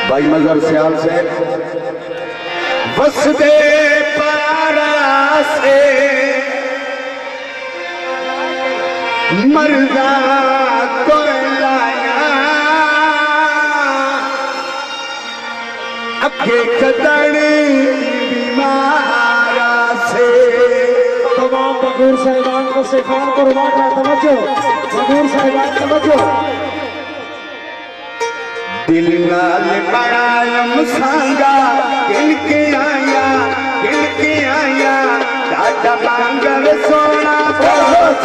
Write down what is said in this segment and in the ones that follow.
भाई मजहर सियाल से वसदे पारा से मर्दा को लाया अखे कदड़ बीमारा से। तमाम मगूर साहिबान को सिखान कुर्बान का तवज्जो, मगूर साहिबान तवज्जो। दिल नाल बड़ायम सांगा गिनके आया दादा मांगर सोना बहुत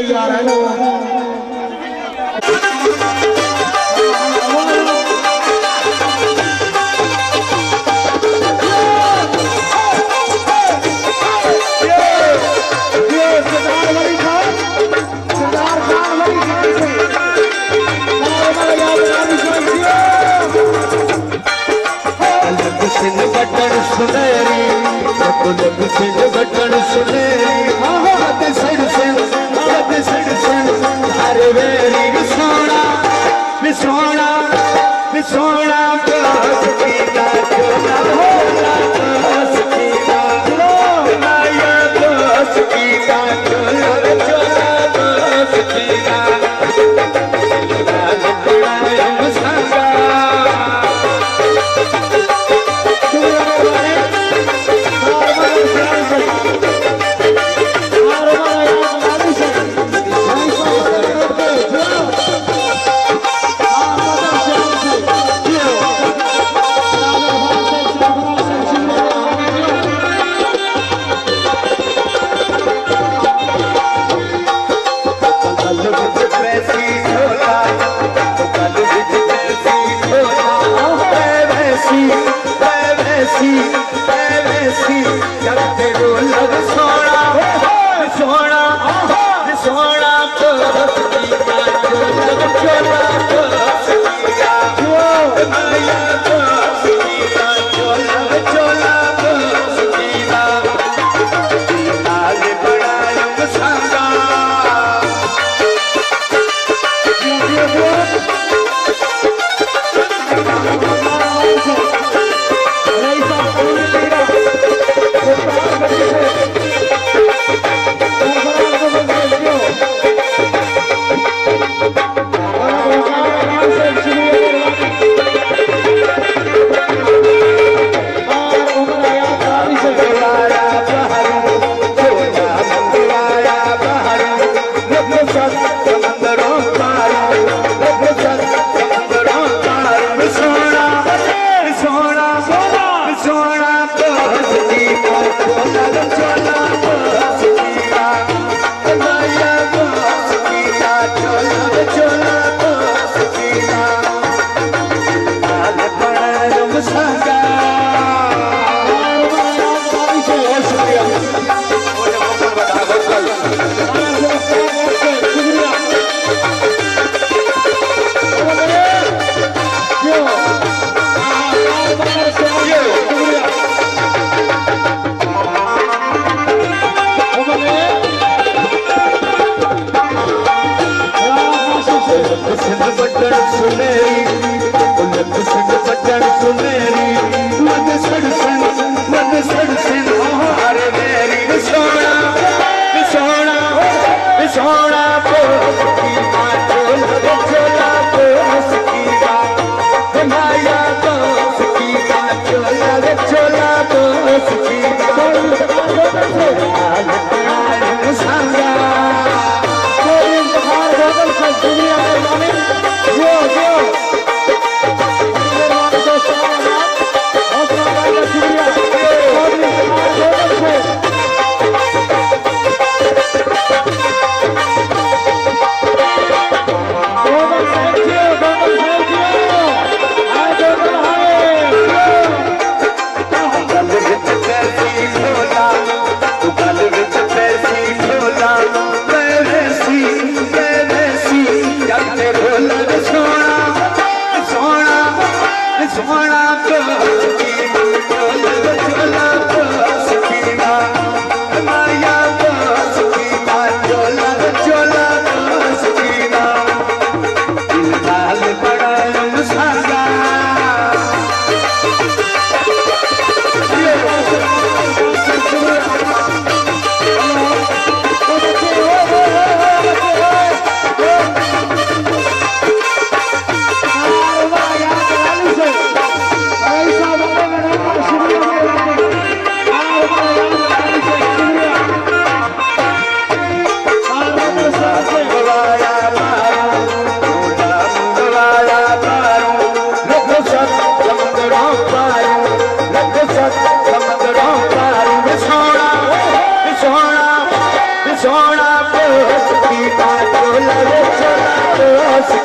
यार है ना बटन सुनेरी बटन सुनेरी हरे वेरी सोना सोना सोना सोना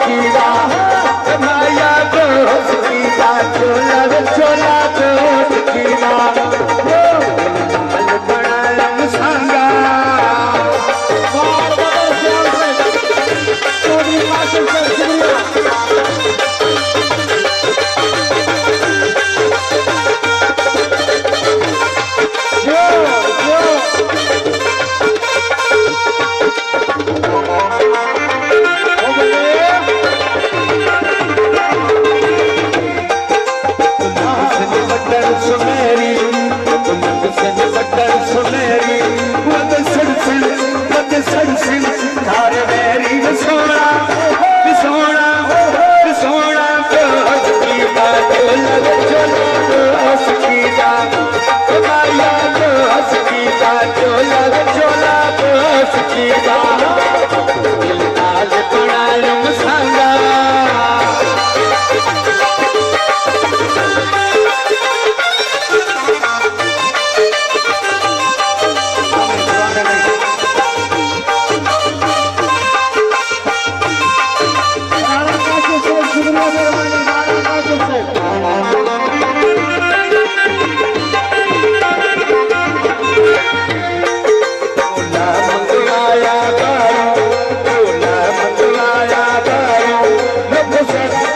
कीड़ा माया दोस्त कीड़ा चोला रे चोला दोस्त कीड़ा बनालम सांगा बार बार चौधरी कासिम सर शुक्रिया जो बटन सुनहरी बटन सुनहरी मत सड़सन धार मेरी सोना सोना सोना दोस्त की बात लग चलो दोस्त की बात माया दोस्त की बात लग चला दोस्त की बात दिल आज बनालम सांगा राणा कासिम सर शुक्रिया मेहरबानी राणा कासिम सर मंगलाया गारो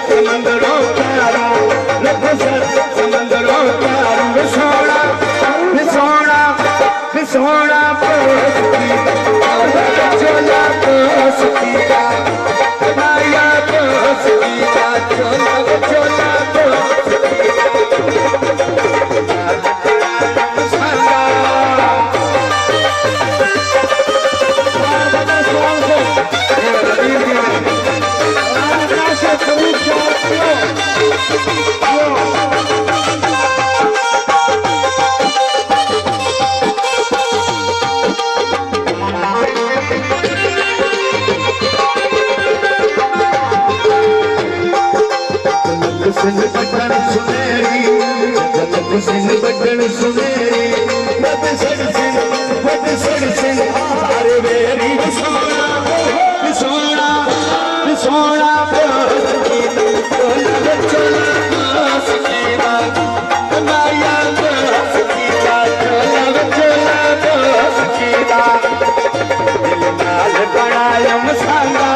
समंदरों प्यारो समंदरों प्यारो सोना सोना सोना चोला दोस्ती का माया दोस्ती का चोला चोला राणा कासिम फरीद बटन सुनहरी बटन सुनहरी बट सड़सन अरे मेरी सोना सोना सोना दोस्त की चोला चोला दोस्त की बात माया दोस्त की बात चोला चोला दोस्त की बात दिल नाल बनालम सांगा